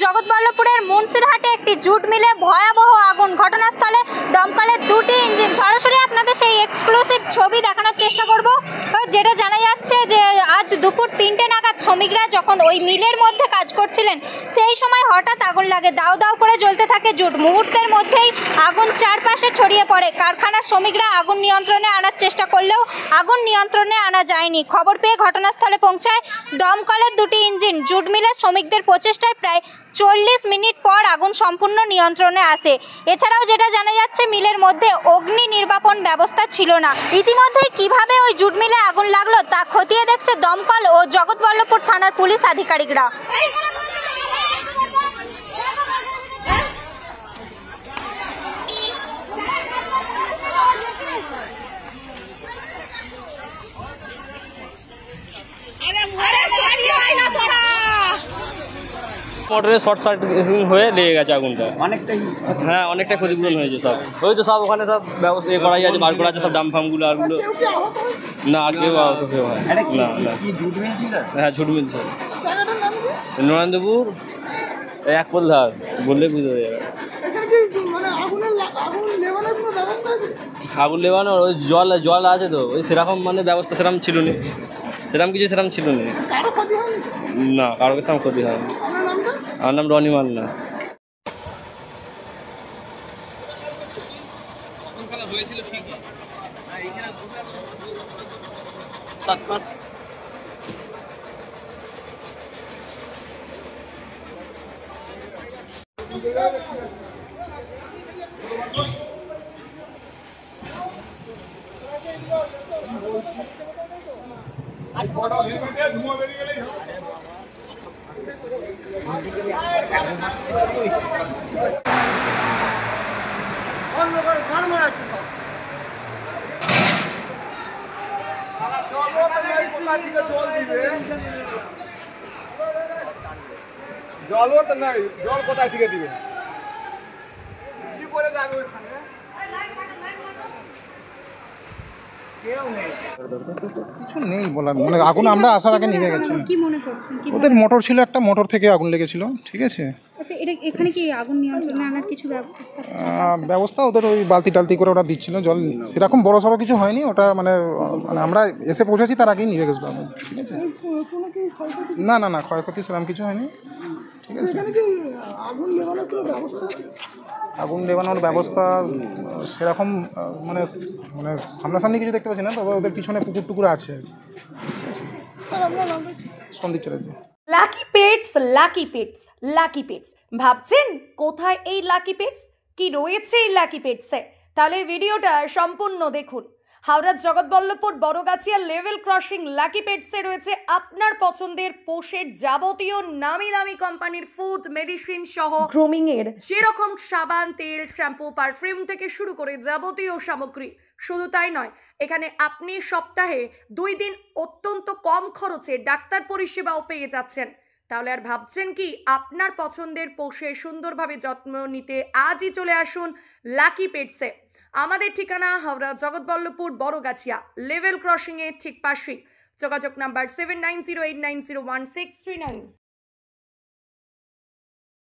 জগৎবল্লভপুরের মুন্সিরহাটে একটি জুট মিলে ভয়াবহ আগুন। ঘটনাস্থলে দমকলের দুটি ইঞ্জিন। সরাসরি আপনাদের সেই এক্সক্লুসিভ ছবি দেখানোর চেষ্টা করব। যেটা জানা যাচ্ছে যে আজ দুপুর 3টে নাগাদ শ্রমিকরা যখন ওই মিলের মধ্যে কাজ করছিলেন সেই সময় হঠাৎ আগুন লাগে। দাউ দাউ করে জ্বলতে থাকে জুট। মুহূর্তের মধ্যেই আগুন চারপাশে ছড়িয়ে পড়ে। কারখানার শ্রমিকরা আগুন নিয়ন্ত্রণে আনার চেষ্টা করলেও আগুন নিয়ন্ত্রণে আনা যায়নি। খবর পেয়ে ঘটনাস্থলে পৌঁছায় দমকলের দুটি ইঞ্জিন। জুট মিলের শ্রমিকদের প্রচেষ্টায় প্রায় 40 মিনিট পর আগুন সম্পূর্ণ নিয়ন্ত্রণে আসে। এছাড়াও যেটা জানা যাচ্ছে মিলের মধ্যে অগ্নি নির্বাপন ব্যবস্থা ছিল না। ইতিমধ্যে কিভাবে ওই জুট মিলে আগুন লাগলো তা খতিয়ে দেখছে দমকল ও জগৎবল্লভপুর থানার পুলিশ আধিকারিকরা। মোটরে শর্ট সার্কিটিং হয়ে লেগে গেছে আগুনটা অনেকটাই। হ্যাঁ, অনেকটা ক্ষতিপূরণ হয়েছে সব। ওই তো সব ওখানে সব ব্যবস্থা করাই আছে, বার করা আছে সব ডাম ফামগুলো আরগুলো। না, আর কেউ আহত কেউ হয় না। হ্যাঁ, ঝুট মিল ছিল। নরেন্দ্রপুর এক পলধার বললে বুঝতে যাবে। আগুন নেভানোর ওই জল আছে তো, ওই সেরকম মানে ব্যবস্থা সেরকম ছিল না, সেরকম ছিল না। না, কারো সেরকম ক্ষতি হয়নি। আমার নাম রনি মান্না। জলও তো নাই, জল কোথায় থেকে দিবে? কি করে যাবে ওখানে? কিছু নেই বলার, মানে আগুন আমরা আসার আগে নিভে গেছে। কি মনে করছেন? ওদের মোটর ছিল, একটা মোটর থেকে আগুন লেগেছিল। ঠিক আছে, আচ্ছা, এখানে কি আগুন নিয়ন্ত্রণে আনার কিছু ব্যবস্থা ওদের ওই বালতি টালতি করে ওরা দিচ্ছিল জল। সেরকম বড় সড়ো কিছু হয়নি ওটা, মানে আমরা এসে পৌঁছেছি তার আগেই নিভে গেছিল আগুন। ঠিক আছে, না না না, ক্ষয়ক্ষতি সেরকম কিছু হয়নি। ঠিক আছে, আগুন নেভানোর ব্যবস্থা সেরকম মানে মানে সামনাসামনি কিছু দেখতে পাচ্ছি না, তবে ওদের পিছনে পুকুর টুকুর আছে। Sandip Chatterjee. Lucky pets, lucky pets, lucky pets. ভাবছেন কোথায় এই লাকি পেটস, কি রয়েছে এই লাকি পেটসে? তাহলে ভিডিওটা সম্পূর্ণ দেখুন। হাওড়ার Jagatballavpur Baragachhia level crossing lucky পেটসে রয়েছে আপনার পছন্দের পোষের যাবতীয় নামি দামি কোম্পানির ফুড, মেডিসিন সহ গ্রুমিং এর সেরকম সাবান, তেল, শ্যাম্পু, পারফিউম থেকে শুরু করে যাবতীয় সামগ্রী। শুধু তাই নয়, এখানে আপনি সপ্তাহে 2 দিন অত্যন্ত কম খরচে ডাক্তার পরিষেবাও পেয়ে যাচ্ছেন। তাহলে আর ভাবছেন কি? আপনার পছন্দের পোষের সুন্দরভাবে যত্ন নিতে আজই চলে আসুন লাকি পেটসে। আমাদের ঠিকানা হাওড়া জগৎবল্লভপুর বড়গাছিয়া লেভেল ক্রসিং এর ঠিক পাশেই। যোগাযোগ নাম্বার 7908901639।